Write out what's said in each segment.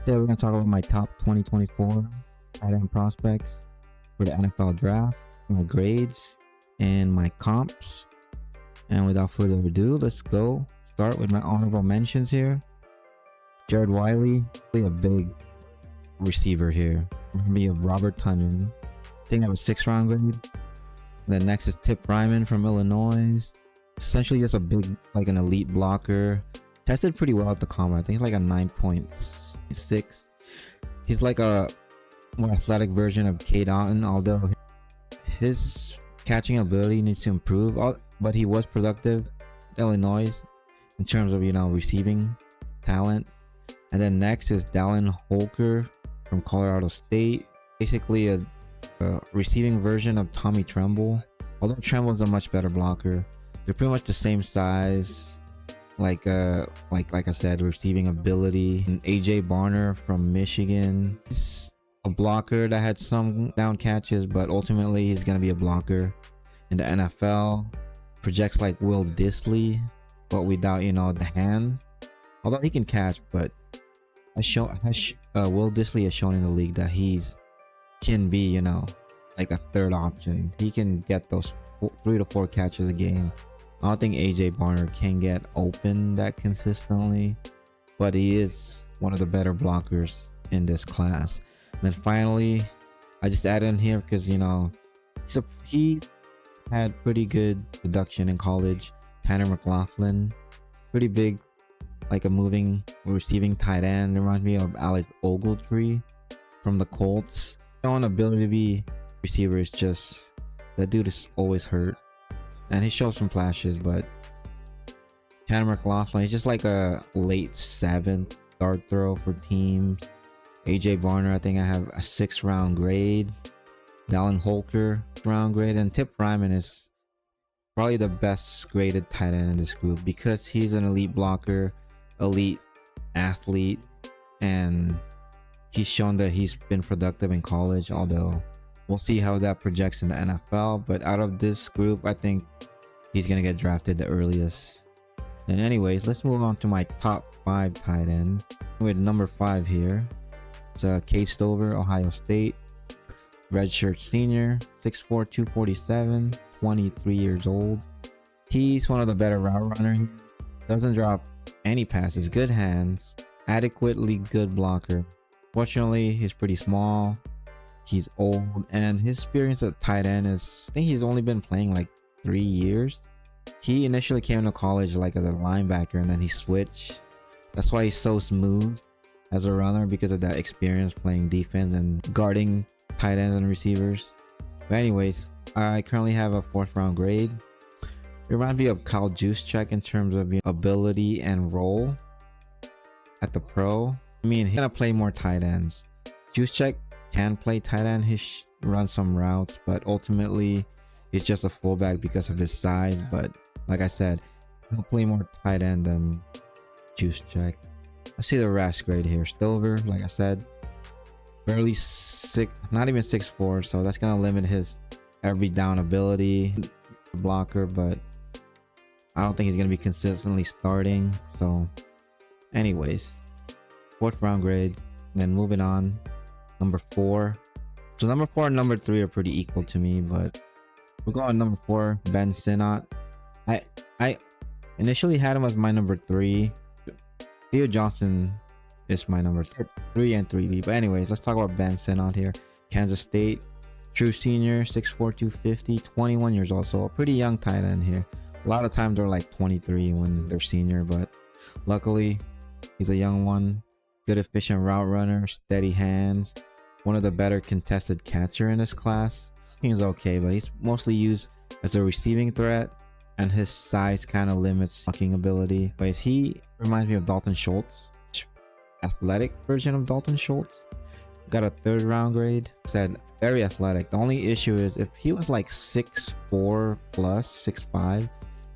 Today we're going to talk about my top 2024 tight end prospects for the NFL draft, my grades, and my comps. And without further ado, let's go start with my honorable mentions here. Jared Wiley, really a big receiver here. Remind me of Robert Tunyon. I think I have a 6th round grade. Then next is Tip Ryman from Illinois. Essentially just a big, like an elite blocker. Tested pretty well at the combine. I think he's like a 9.6. He's like a more athletic version of Cade Otton, although his catching ability needs to improve. But he was productive at Illinois in terms of, receiving talent. And then next is Dallin Holker from Colorado State. Basically a receiving version of Tommy Tremble. Although Tremble's a much better blocker. They're pretty much the same size. Like I said, receiving ability. And AJ Barner from Michigan. He's a blocker that had some down catches, but ultimately he's gonna be a blocker in the NFL. Projects like Will Dissly, but without the hands. Although he can catch, but Will Dissly has shown in the league that can be like a third option. He can get those 3 to 4 catches a game. I don't think AJ Barner can get open that consistently, but he is one of the better blockers in this class. And then finally, I just added in here because he had pretty good production in college. Tanner McLaughlin, pretty big, like a moving receiving tight end. Reminds me of Alex Ogletree from the Colts. Showing ability to be receiver is just, that dude is always hurt. And he shows some flashes, but Tanner McLaughlin, he's just like a late 7th dart throw for teams. AJ Barner, I think I have a 6th round grade. Dallin Holker, round grade. And Tip Ryman is probably the best graded tight end in this group because he's an elite blocker, elite athlete, and he's shown that he's been productive in college, although we'll see how that projects in the NFL. But out of this group, I think he's going to get drafted the earliest. And anyways, let's move on to my top 5 tight ends. With number 5 here, it's Cade Stover, Ohio State. Redshirt senior, 6'4", 247, 23 years old. He's one of the better route runners. Doesn't drop any passes, good hands, adequately good blocker. Fortunately, he's pretty small. He's old, and his experience at tight end is, I think he's only been playing like 3 years. He initially came to college like as a linebacker, and then he switched. That's why he's so smooth as a runner, because of that experience playing defense and guarding tight ends and receivers. But anyways, I currently have a 4th round grade. It reminds me of Kyle Juszczyk in terms of ability and role at the pro. I mean, he's gonna play more tight ends. Juszczyk can play tight end, he runs some routes, but ultimately he's just a fullback because of his size. But like I said, he'll play more tight end than Juszczyk. I see the RAS grade here. Stover, like I said, barely 6, not even 6'4", so that's gonna limit his every down ability blocker, but I don't think he's gonna be consistently starting. So anyways, 4th round grade. Then moving on, number 4. So number 4 and number 3 are pretty equal to me, but we're going number 4, Ben Sinnott. I initially had him as my number 3. Theo Johnson is my number 3 and 3B. But anyways, let's talk about Ben Sinnott here. Kansas State, true senior, 6'4", 250, 21 years old. So a pretty young tight end here. A lot of times they're like 23 when they're senior, but luckily he's a young one. Good efficient route runner, steady hands, one of the better contested catcher in this class. He's okay, but he's mostly used as a receiving threat, and his size kind of limits blocking ability. But he reminds me of Dalton Schultz, athletic version of Dalton Schultz. Got a 3rd round grade. Said very athletic. The only issue is if he was like 6'4 plus 6'5",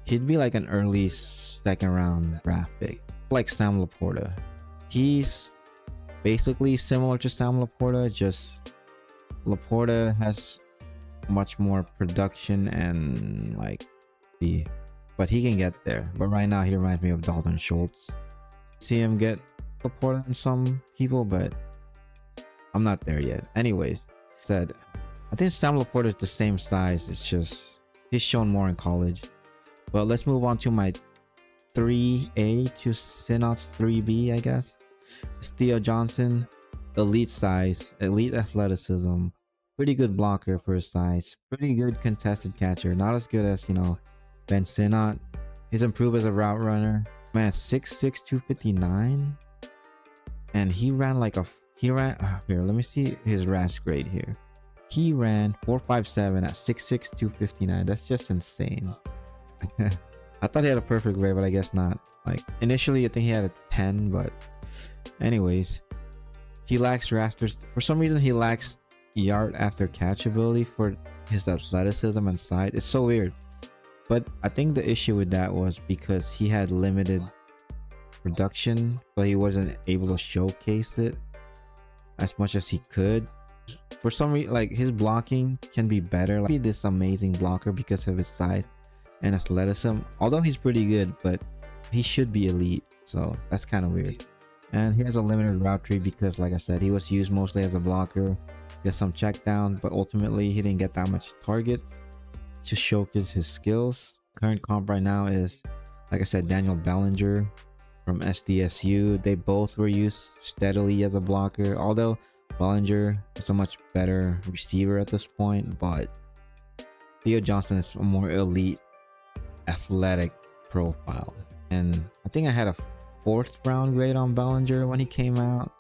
he'd be like an early 2nd round draft pick, like Sam Laporta. He's basically similar to Sam Laporta, just Laporta has much more production and but he can get there. But right now he reminds me of Dalton Schultz. See him get Laporta than some people, but I'm not there yet. Anyways, I think Sam Laporta is the same size. It's just he's shown more in college. But let's move on to my 3A to Synods 3B, I guess. It's Theo Johnson, elite size, elite athleticism, pretty good blocker for his size, pretty good contested catcher. Not as good as, Ben Sinnott. He's improved as a route runner. Man, 6'6", 259. And he ran here, let me see his RAS grade here. He ran 4.57 at 6'6", 259. That's just insane. I thought he had a perfect grade, but I guess not. Like, initially I think he had a 10, but anyways, he lacks for some reason he lacks yard after catch ability for his athleticism and size. It's so weird. But I think the issue with that was because he had limited production, so he wasn't able to showcase it as much as he could. For some reason, like, his blocking can be better. Like, he's this amazing blocker because of his size and athleticism. Although he's pretty good, but he should be elite, so that's kind of weird. And he has a limited route tree because, like I said, he was used mostly as a blocker. He has some check down, but ultimately he didn't get that much targets to showcase his skills. Current comp right now is, like I said, Daniel Bellinger from SDSU. They both were used steadily as a blocker, although Bellinger is a much better receiver at this point, but Theo Johnson is a more elite athletic profile. And I think I had a 4th round grade on Bellinger when he came out,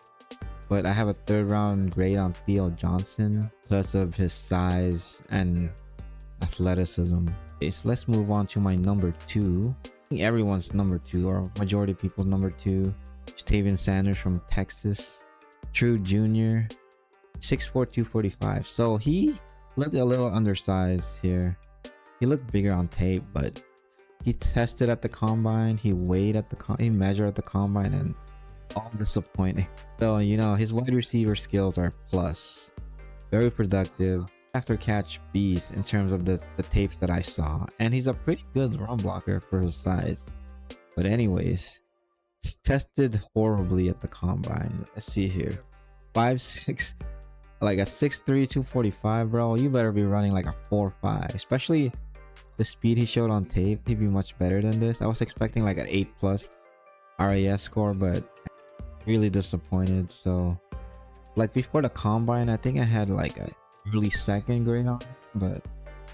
but I have a 3rd round grade on Theo Johnson because of his size and athleticism. Okay, so let's move on to my number 2. I think everyone's number 2, or majority of people's number 2. Tavion Sanders from Texas. True Junior, 6'4", 245. So he looked a little undersized here. He looked bigger on tape, but he tested at the combine. He weighed at he measured at the combine, and all disappointing. So, his wide receiver skills are plus. Very productive. After catch beast in terms of the tapes that I saw. And he's a pretty good run blocker for his size. But anyways, it's tested horribly at the combine. Let's see here. 5'6", like a 6'3", 245, bro. You better be running like a 4.5. Especially the speed he showed on tape. He'd be much better than this. I was expecting like an 8+ RAS score, but really disappointed. So, like, before the combine, I think I had like a early 2nd grade on, but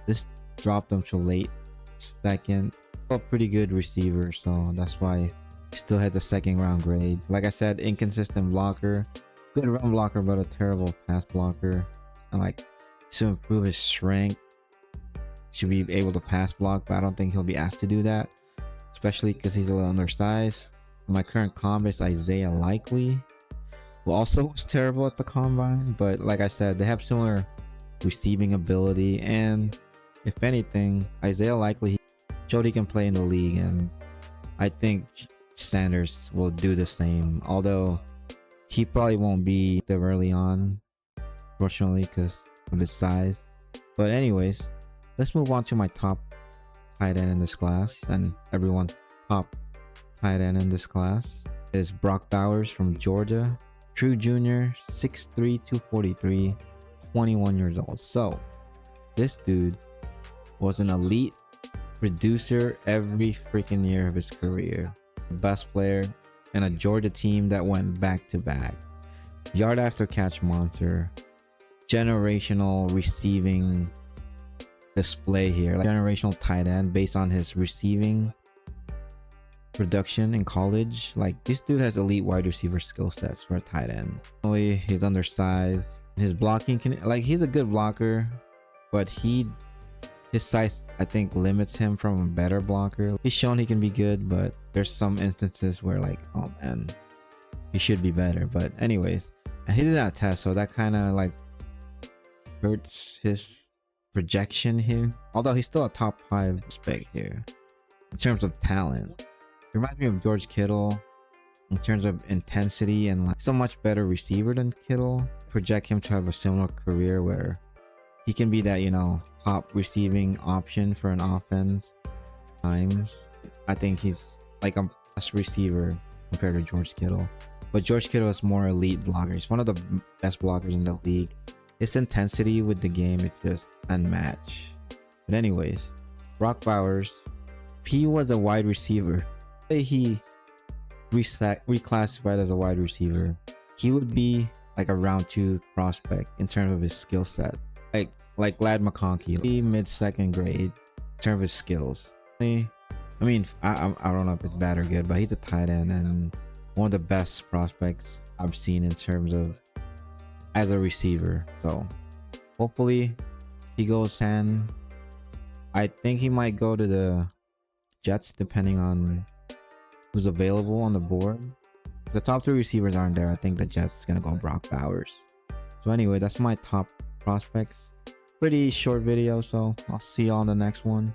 this dropped him to late 2nd. A pretty good receiver, so that's why he still had the 2nd round grade. Like I said, inconsistent blocker, good run blocker, but a terrible pass blocker. And like, to improve his strength, should be able to pass block, but I don't think he'll be asked to do that, especially because he's a little undersized. My current comp is Isaiah Likely, who also was terrible at the combine, but like I said, they have similar receiving ability, and if anything, Isaiah Likely showed he can play in the league, and I think Sanders will do the same, although he probably won't be there early on, fortunately, because of his size. But anyways, let's move on to my top tight end in this class, and everyone's top tight end in this class is Brock Bowers from Georgia. True Junior, 6'3", 243, 21 years old. So this dude was an elite producer every freaking year of his career. Best player in a Georgia team that went back-to-back. Yard after catch monster. Generational receiving display here. Like, generational tight end based on his receiving production in college. Like, this dude has elite wide receiver skill sets for a tight end. Only he's undersized. His blocking can, like, he's a good blocker, but his size, I think, limits him from a better blocker. He's shown he can be good, but there's some instances where, like, oh man, he should be better. But anyways, and he did not test, so that kind of like hurts his projection here. Although he's still a top 5 spec here in terms of talent. It reminds me of George Kittle in terms of intensity, and like, so much better receiver than Kittle. Project him to have a similar career where he can be that, top receiving option for an offense times. I think he's like a best receiver compared to George Kittle. but George Kittle is more elite blocker. He's one of the best blockers in the league. His intensity with the game is just unmatched. But anyways, Brock Bowers, he was a wide receiver. Say he reclassified as a wide receiver, he would be like a round 2 prospect in terms of his skill set. Like Ladd McConkey, mid-second grade in terms of his skills. I mean, I don't know if it's bad or good, but he's a tight end and one of the best prospects I've seen in terms of as a receiver. So hopefully he goes, and I think he might go to the Jets depending on who's available on the board. If the top 3 receivers aren't there, I think the Jets is gonna go Brock Bowers. So anyway, that's my top prospects. Pretty short video, so I'll see y'all in the next one.